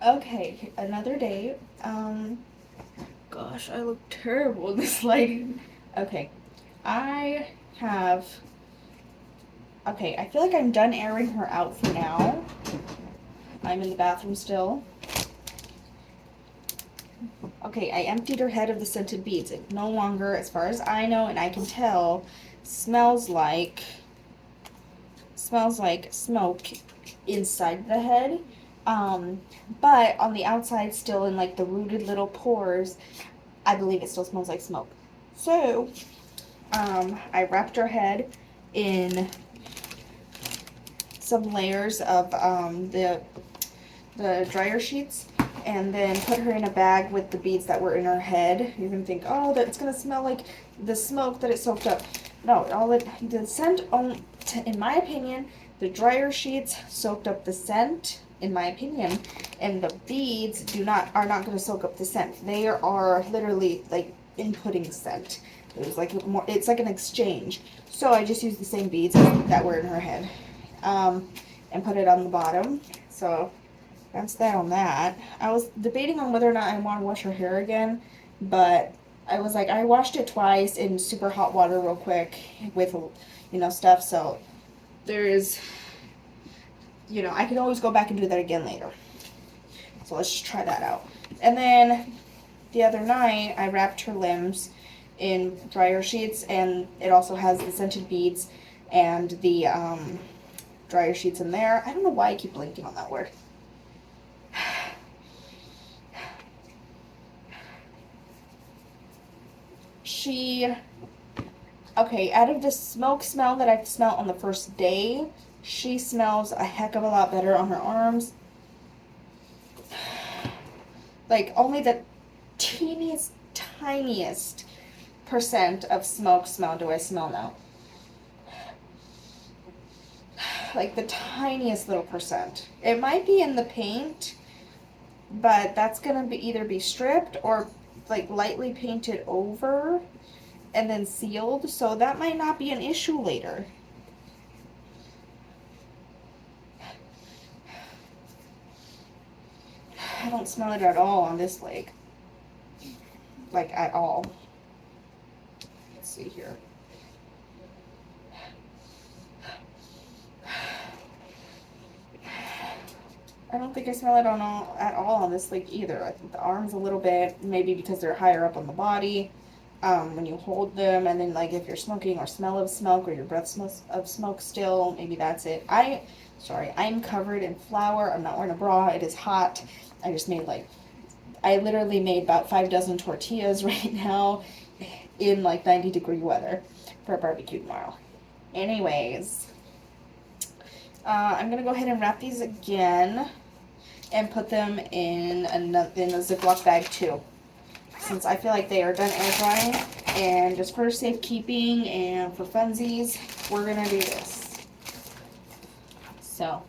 Okay, another day. Gosh, I look terrible in this lighting. Okay, I have. Okay, I feel like I'm done airing her out for now. I'm in the bathroom still. Okay, I emptied her head of the scented beads. It no longer, as far as I know and I can tell, smells like smoke inside the head. Um, but on the outside, still in like the rooted little pores, I believe it still smells like smoke. So, I wrapped her head in some layers of the dryer sheets, and then put her in a bag with the beads that were in her head. You're gonna think, oh, that's gonna smell like the smoke that it soaked up. No, the scent, in my opinion, the dryer sheets soaked up the scent, in my opinion, and the beads are not gonna soak up the scent. They are literally like inputting scent. It's like an exchange. So I just used the same beads that were in her head, and put it on the bottom. So that's that on that. I was debating on whether or not I want to wash her hair again, but I was like, I washed it twice in super hot water real quick with, stuff. So there is, I can always go back and do that again later. So let's just try that out. And then the other night, I wrapped her limbs in dryer sheets, and it also has the scented beads and the dryer sheets in there. I don't know why I keep blinking on that word. Okay, out of the smoke smell that I've smelled on the first day, she smells a heck of a lot better on her arms. Like, only the teeniest, tiniest percent of smoke smell do I smell now. Like, the tiniest little percent. It might be in the paint, but that's gonna either be stripped or, like, lightly painted over and then sealed, so that might not be an issue later. I don't smell it at all on this leg. Like, at all. Let's see here. I don't think I smell it at all on this leg either. I think the arms a little bit, maybe because they're higher up on the body. When you hold them, and then like if you're smoking or smell of smoke or your breath smells of smoke still, maybe that's it. I'm covered in flour. I'm not wearing a bra. It is hot. I literally made about 5 dozen tortillas right now in like 90-degree weather for a barbecue tomorrow. Anyways, I'm gonna go ahead and wrap these again and put them in a Ziploc bag too, since I feel like they are done air drying, and just for safekeeping and for funsies, we're gonna do this. So,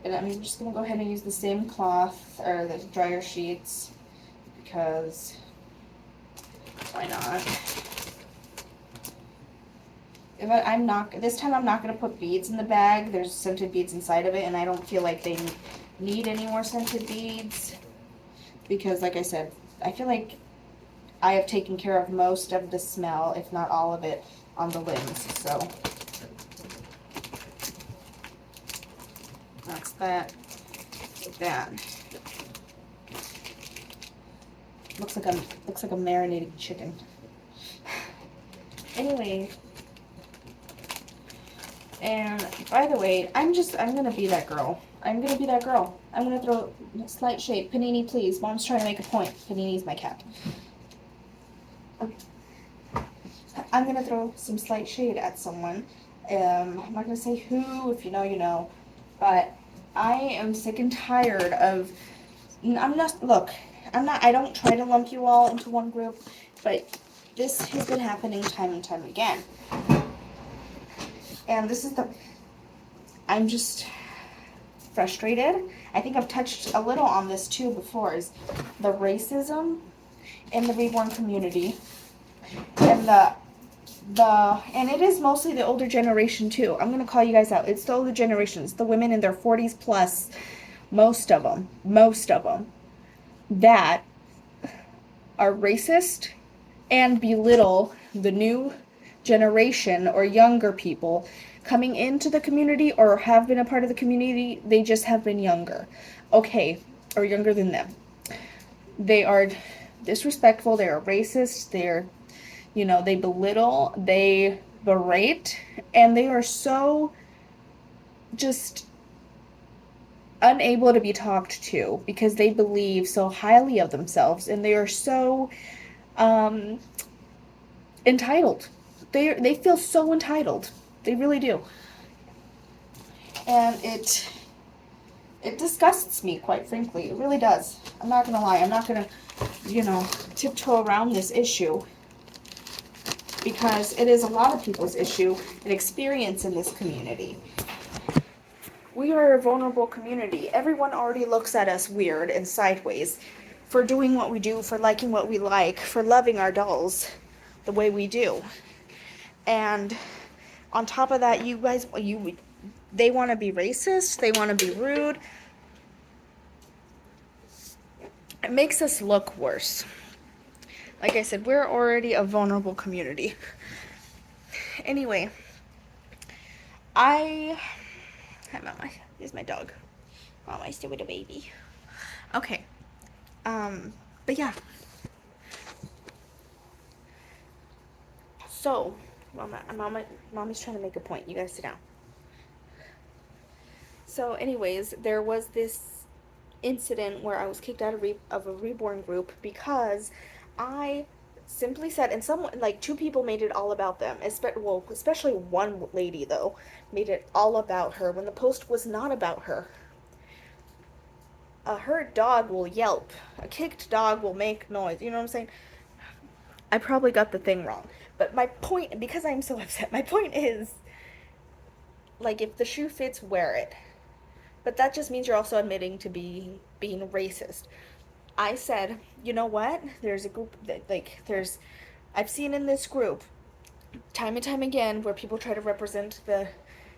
and I'm just gonna go ahead and use the same cloth or the dryer sheets because why not? This time I'm not gonna put beads in the bag. There's scented beads inside of it, and I don't feel like they need any more scented beads because, like I said, I feel like I have taken care of most of the smell, if not all of it, on the limbs. So that's that. Like that. Looks like a marinated chicken. Anyway, and by the way, I'm gonna be that girl. I'm gonna be that girl. I'm gonna throw slight shade. Panini, please. Mom's trying to make a point. Panini's my cat. I'm gonna throw some slight shade at someone. I'm not gonna say who. If you know, you know. But I am sick and tired of. I don't try to lump you all into one group, but this has been happening time and time again. And I'm just frustrated. I think I've touched a little on this too before, is the racism in the Reborn community. And and it is mostly the older generation too. I'm gonna call you guys out. It's the older generation. It's the women in their 40s plus most of them, that are racist and belittle the new generation or younger people coming into the community or have been a part of the community. They just have been younger. Okay, or younger than them. They are disrespectful, they are racist, they belittle, they berate, and they are so just unable to be talked to because they believe so highly of themselves and they are so um, entitled. They feel so entitled. They really do. And it disgusts me, quite frankly. It really does. I'm not gonna lie. I'm not gonna, tiptoe around this issue because it is a lot of people's issue and experience in this community. We are a vulnerable community. Everyone already looks at us weird and sideways for doing what we do, for liking what we like, for loving our dolls the way we do. And on top of that, they want to be racist, they want to be rude. It makes us look worse. Like I said, we're already a vulnerable community. Anyway, hi Mama, here's my dog. Mama, still with a baby. Okay. But yeah. So, Mommy's trying to make a point. You guys sit down. So, anyways, there was this incident where I was kicked out of a Reborn group because I simply said, and someone, like two people made it all about them, especially one lady though, made it all about her when the post was not about her. A hurt dog will yelp. A kicked dog will make noise. You know what I'm saying? I probably got the thing wrong. But my point, because I'm so upset, my point is, like, if the shoe fits, wear it. But that just means you're also admitting to being racist. I said, you know what? There's a group that, I've seen in this group, time and time again, where people try to represent the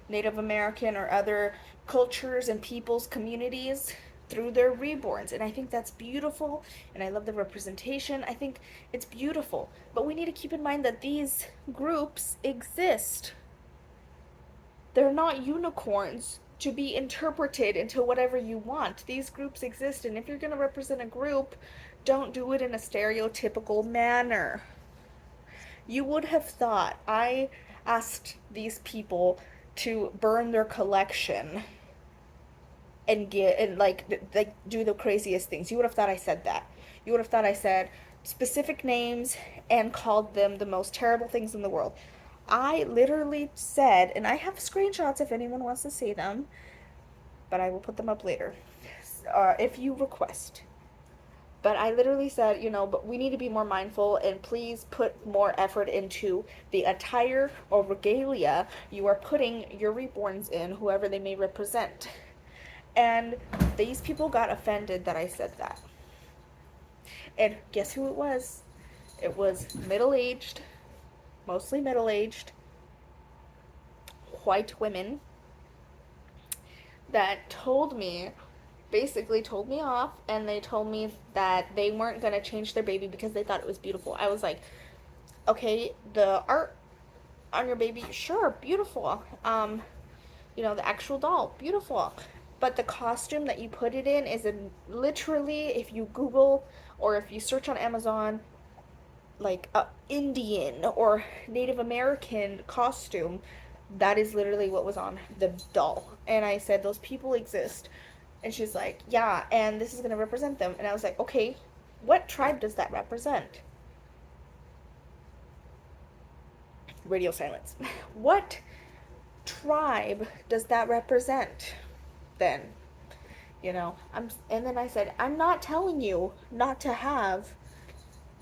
Native American or other cultures and peoples, communities through their reborns. And I think that's beautiful. And I love the representation. I think it's beautiful. But we need to keep in mind that these groups exist. They're not unicorns to be interpreted into whatever you want. These groups exist. And if you're going to represent a group, don't do it in a stereotypical manner. You would have thought I asked these people to burn their collection and do the craziest things. You would have thought I said that. You would have thought I said specific names and called them the most terrible things in the world. I literally said, and I have screenshots if anyone wants to see them, but I will put them up later, if you request. But I literally said, but we need to be more mindful and please put more effort into the attire or regalia you are putting your reborns in, whoever they may represent. And these people got offended that I said that. And guess who it was? It was middle-aged, mostly middle-aged, white women that basically told me off, and they told me that they weren't going to change their baby because they thought it was beautiful. I was like, okay, the art on your baby, sure, beautiful. The actual doll, beautiful. But the costume that you put it in is literally, if you Google or if you search on Amazon, like a Indian or Native American costume, that is literally what was on the doll. And I said, those people exist. And she's like, yeah, and this is going to represent them. And I was like, okay, what tribe does that represent? Radio silence. What tribe does that represent then? And then I said, I'm not telling you not to have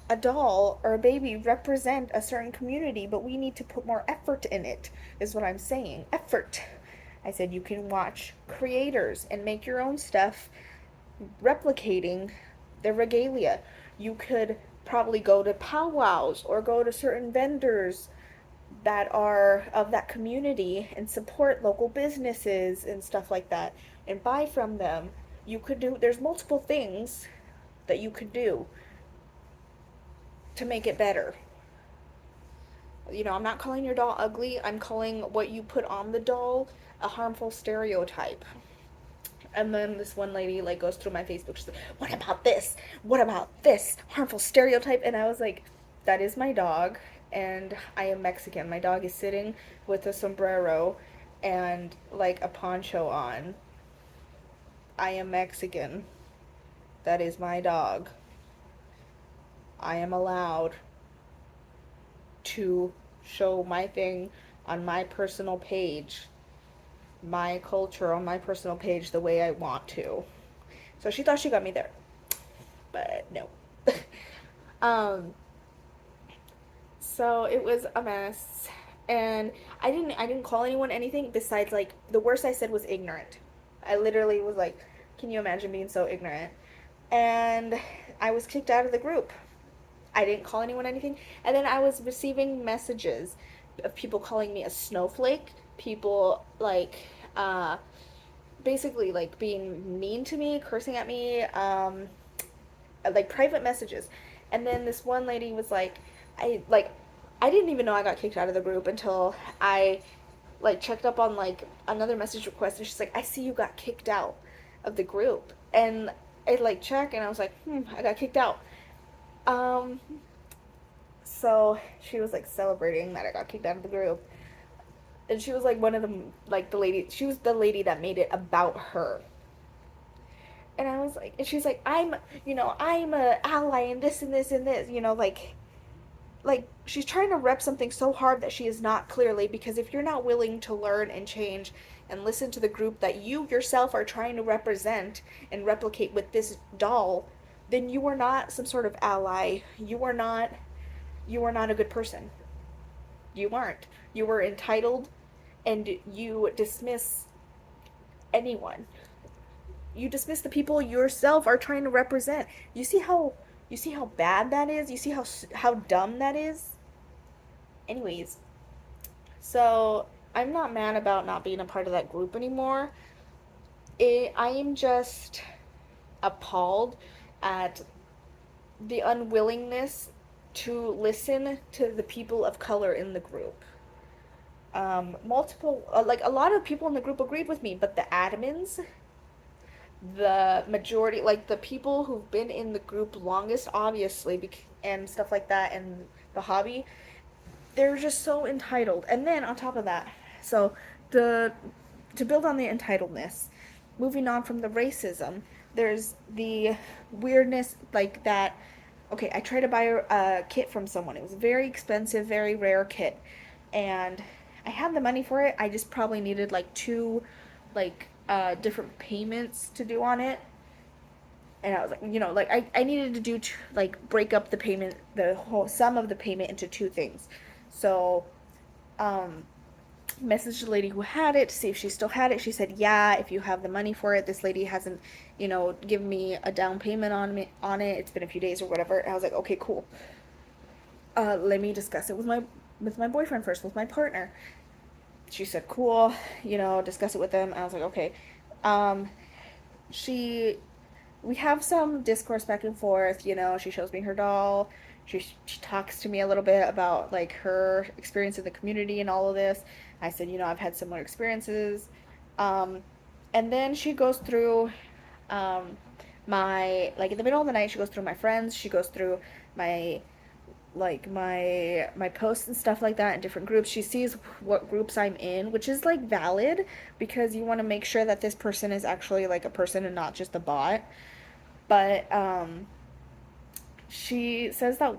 a doll or a baby represent a certain community, but we need to put more effort in it, is what I'm saying. Effort. I said you can watch creators and make your own stuff replicating the regalia. You could probably go to powwows or go to certain vendors that are of that community and support local businesses and stuff like that and buy from them. there's multiple things that you could do to make it better. I'm not calling your doll ugly. I'm calling what you put on the doll a harmful stereotype. And then this one lady like goes through my Facebook. She's like, "What about this? What about this harmful stereotype?" And I was like, "That is my dog, and I am Mexican. My dog is sitting with a sombrero and like a poncho on. I am Mexican. That is my dog. I am allowed to show my thing on my personal page, my culture on my personal page the way I want to." So she thought she got me there, but no. um, so it was a mess, and I didn't call anyone anything besides like the worst I said was ignorant. I literally was like, "Can you imagine being so ignorant?" And I was kicked out of the group. I didn't call anyone anything. And then I was receiving messages of people calling me a snowflake, people basically like being mean to me, cursing at me, like private messages. And then this one lady was like, I didn't even know I got kicked out of the group until I like checked up on like another message request, and she's like, "I see you got kicked out of the group." And I like check, and I was like, I got kicked out. Um, so she was like celebrating that I got kicked out of the group. And she was like one of the like the lady she was the lady that made it about her. And I was like, and she's like, I'm a ally in this and this and this, like she's trying to rep something so hard that she is not clearly, because if you're not willing to learn and change and listen to the group that you yourself are trying to represent and replicate with this doll, then you are not some sort of ally. You are not a good person. You aren't. You were entitled, and you dismiss anyone. You dismiss the people yourself are trying to represent. You see how bad that is? You see how dumb that is? Anyways, so I'm not mad about not being a part of that group anymore. I am just appalled at the unwillingness to listen to the people of color in the group. Like a lot of people in the group agreed with me, but the admins, the majority, like the people who've been in the group longest, obviously, and stuff like that, and the hobby, they're just so entitled. And then on top of that, so the to build on the entitledness, moving on from the racism, there's the weirdness like that. Okay, I tried to buy a kit from someone. It was a very expensive, very rare kit, and I had the money for it. I just probably needed like two, like different payments to do on it. And I was like, like I needed to do like break up the payment, the whole sum of the payment into two things. So, um, messaged the lady who had it to see if she still had it. She said, "Yeah, if you have the money for it." This lady hasn't, given me a down payment on it. It's been a few days or whatever. And I was like, "Okay, cool. Let me discuss it with my boyfriend first, with my partner." She said, "Cool, discuss it with them." And I was like, "Okay." Um, she we have some discourse back and forth. She shows me her doll. She talks to me a little bit about like her experience in the community and all of this. I said, I've had similar experiences. Um, and then she goes through um, my like in the middle of the night. She goes through my friends. She goes through my my posts and stuff like that in different groups. She sees what groups I'm in, which is like valid, because you want to make sure that this person is actually like a person and not just a bot. But she says that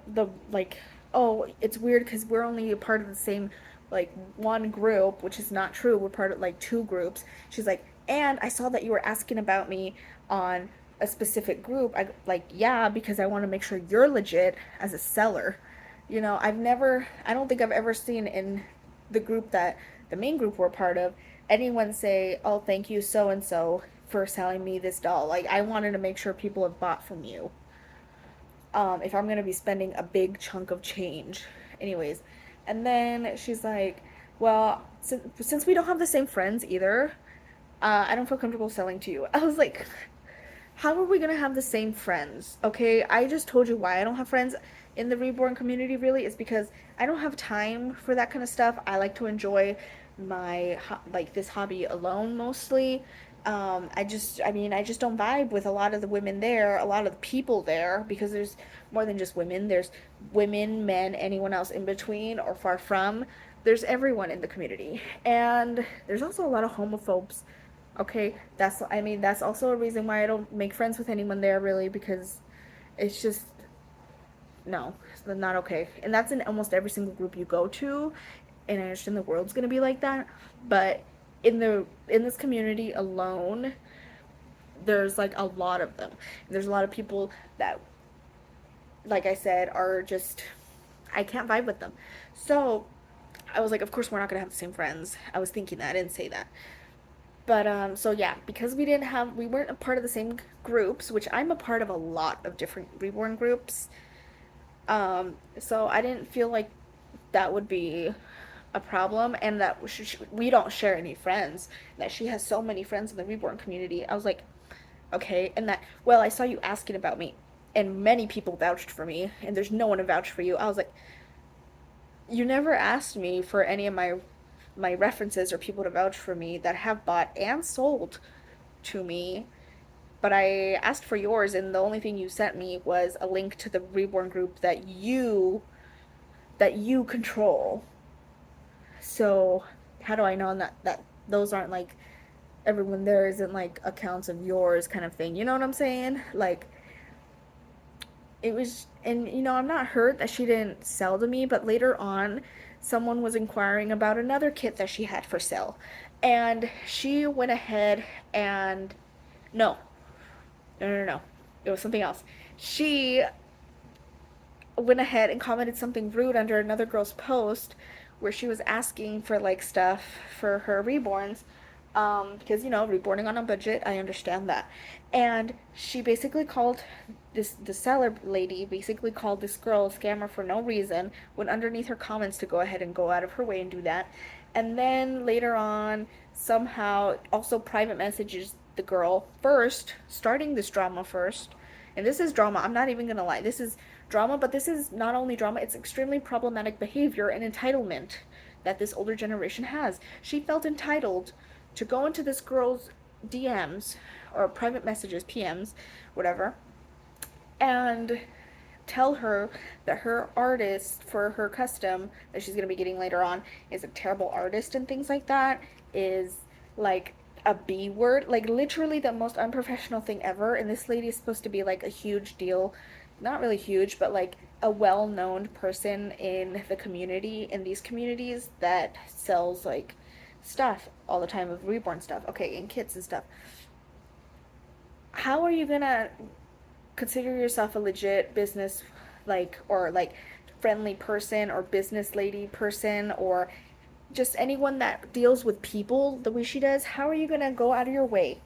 oh, it's weird because we're only a part of the same like one group, which is not true. We're part of like two groups. She's like, "And I saw that you were asking about me on a specific group." I like, "Yeah, because I want to make sure you're legit as a seller." I don't think I've ever seen in the group that the main group we're part of anyone say, "Oh, thank you so and so for selling me this doll." Like, I wanted to make sure people have bought from you, if I'm gonna be spending a big chunk of change. Anyways, and then she's like, "Well, since we don't have the same friends either, I don't feel comfortable selling to you." I was like, how are we gonna have the same friends? Okay, I just told you why I don't have friends in the Reborn community really. It's because I don't have time for that kind of stuff. I like to enjoy like this hobby alone mostly. I just don't vibe with a lot of the women there, a lot of the people there, because there's more than just women. There's women, men, anyone else in between or far from. There's everyone in the community. And there's also a lot of homophobes. Okay, that's also a reason why I don't make friends with anyone there really, because it's just no, it's not okay. And that's in almost every single group you go to, and I understand the world's gonna be like that, but in this community alone, there's like a lot of them. There's a lot of people that, like I said, are just I can't vibe with them. So I was like, of course we're not gonna have the same friends. I was thinking that, I didn't say that. But so yeah, because we weren't a part of the same groups, which I'm a part of a lot of different reborn groups. So I didn't feel like that would be a problem, and that we don't share any friends. That she has so many friends in the reborn community. I was like, okay, and that, well, I saw you asking about me, and many people vouched for me, and there's no one to vouch for you. I was like, you never asked me for any of my references or people to vouch for me that have bought and sold to me, but I asked for yours, and the only thing you sent me was a link to the reborn group that you control. So how do I know that those aren't like everyone there isn't like accounts of yours kind of thing? You know what I'm saying? Like it was, and I'm not hurt that she didn't sell to me, but later on someone was inquiring about another kit that she had for sale, and she went ahead and no, no, it was something else. She went ahead and commented something rude under another girl's post where she was asking for like stuff for her reborns, because reborning on a budget, I understand that. And she basically called the seller lady basically called this girl a scammer for no reason, went underneath her comments to go ahead and go out of her way and do that. And then later on, somehow also private messages the girl first, starting this drama first. And this is drama, I'm not even gonna lie, this is drama, but this is not only drama, it's extremely problematic behavior and entitlement that this older generation has. She felt entitled to go into this girl's DMs or private messages, PMs, whatever, and tell her that her artist for her custom that she's going to be getting later on is a terrible artist and things like that, is like a B word, like literally the most unprofessional thing ever. And this lady is supposed to be like a huge deal, not really huge, but like a well-known person in the community, in these communities that sells like stuff all the time of reborn stuff, okay, and kits and stuff. How are you gonna consider yourself a legit business, like, or like friendly person or business lady person, or just anyone that deals with people the way she does? How are you gonna go out of your way,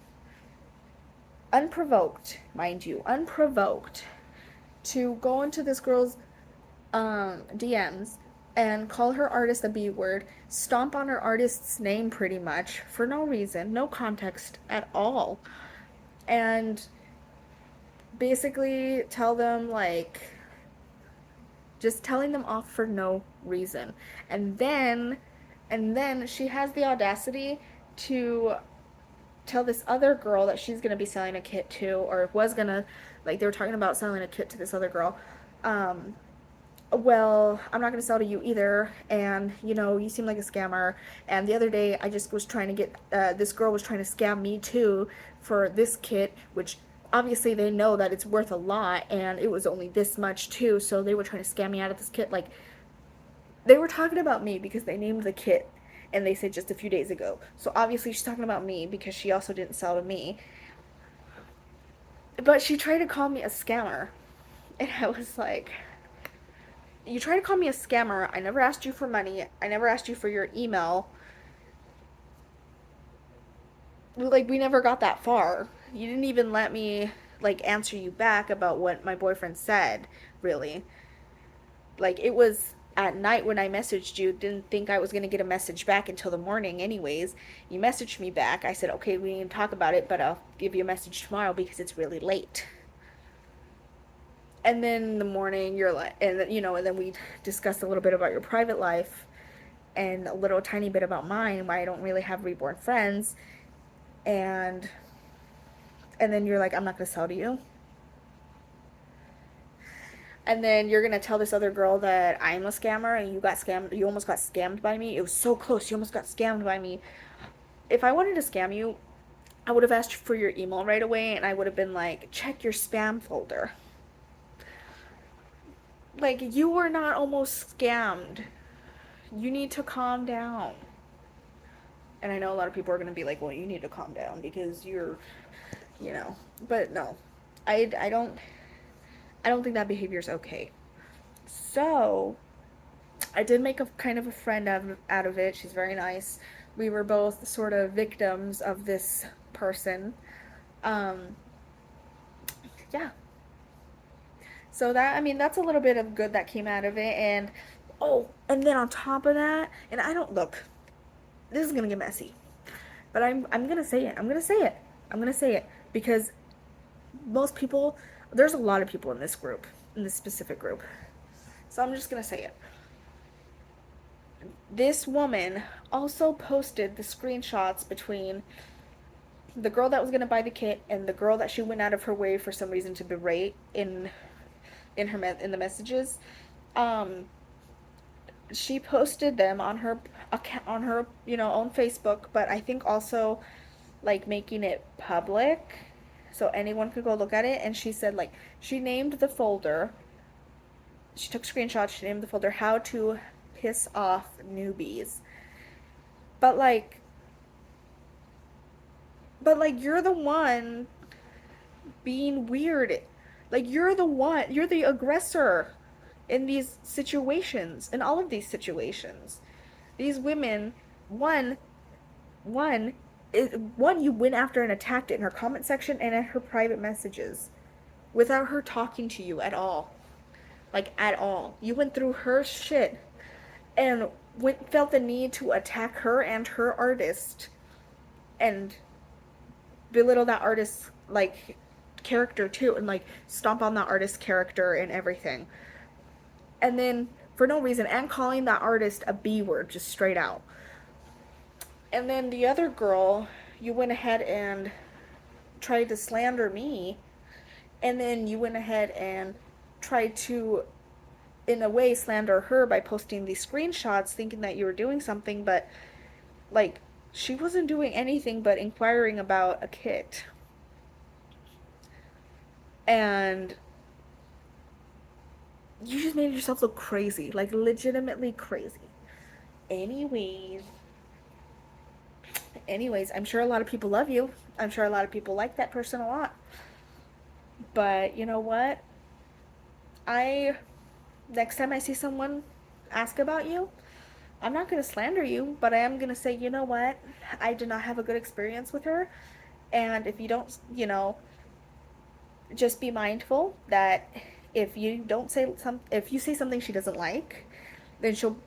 unprovoked, mind you, unprovoked, to go into this girl's DMs and call her artist a B word, stomp on her artist's name pretty much for no reason, no context at all, and basically tell them like just telling them off for no reason. And then she has the audacity to tell this other girl that she's going to be selling a kit to, or was going to, like, they were talking about selling a kit to this other girl. Well, I'm not going to sell to you either, and you seem like a scammer. And the other day I just was trying to get this girl was trying to scam me too for this kit, which obviously they know that it's worth a lot, and it was only this much too, so they were trying to scam me out of this kit. Like, they were talking about me because they named the kit, and they said just a few days ago, so obviously she's talking about me because she also didn't sell to me. But she tried to call me a scammer, and I was like, you try to call me a scammer, I never asked you for money, I never asked you for your email, like, we never got that far. You didn't even let me like answer you back about what my boyfriend said, really. Like, it was at night when I messaged you, didn't think I was going to get a message back until the morning anyways. You messaged me back. I said, okay, we need to talk about it, but I'll give you a message tomorrow because it's really late. And then in the morning, you're like, and and then we discussed a little bit about your private life and a little tiny bit about mine, why I don't really have reborn friends. And then you're like, I'm not going to sell to you. And then you're gonna tell this other girl that I'm a scammer and you got scammed. You almost got scammed by me. It was so close. You almost got scammed by me. If I wanted to scam you, I would have asked for your email right away, and I would have been like, check your spam folder. Like, you were not almost scammed. You need to calm down. And I know a lot of people are gonna be like, well, you need to calm down because you're. But no, I don't think that behavior is okay. So I did make a kind of a friend out of it. She's very nice. We were both sort of victims of this person. Um, yeah. So that, I mean, that's a little bit of good that came out of it. And oh, and then on top of that, and I don't look. This is gonna get messy, but I'm gonna say it. I'm gonna say it. I'm gonna say it because most people, there's a lot of people in this group, in this specific group. So I'm just gonna say it. This woman also posted the screenshots between the girl that was going to buy the kit and the girl that she went out of her way for some reason to berate in the messages. um she posted them on her account, on her own Facebook, but I think also like making it public so anyone could go look at it. And she said, like, she named the folder, she took screenshots, she named the folder how to piss off newbies. But like, you're the one being weird. Like, you're the aggressor in these situations, in all of these situations. These women, one, one, you went after and attacked it in her comment section and in her private messages without her talking to you at all. Like, at all. You went through her shit and felt the need to attack her and her artist and belittle that artist's like character too, and like stomp on that artist's character and everything. And then for no reason, and calling that artist a B word just straight out. And then the other girl, you went ahead and tried to slander me, and then you went ahead and tried to, in a way, slander her by posting these screenshots thinking that you were doing something, but like, she wasn't doing anything but inquiring about a kit. And you just made yourself look crazy, like legitimately crazy. Anyways, I'm sure a lot of people love you. I'm sure a lot of people like that person a lot. But you know what? I Next time I see someone ask about you, I'm not going to slander you, but I am going to say, you know what? I did not have a good experience with her. And if you don't, just be mindful that if you say something she doesn't like, then she'll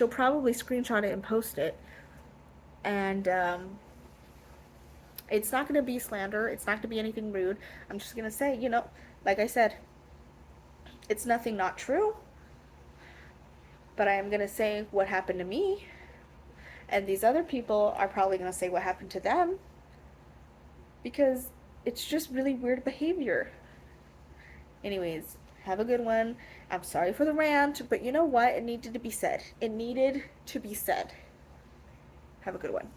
probably screenshot it and post it. And it's not going to be slander. It's not going to be anything rude. I'm just going to say, like I said, it's nothing not true. But I am going to say what happened to me. And these other people are probably going to say what happened to them. Because it's just really weird behavior. Anyways, have a good one. I'm sorry for the rant, but you know what? It needed to be said. It needed to be said. Have a good one.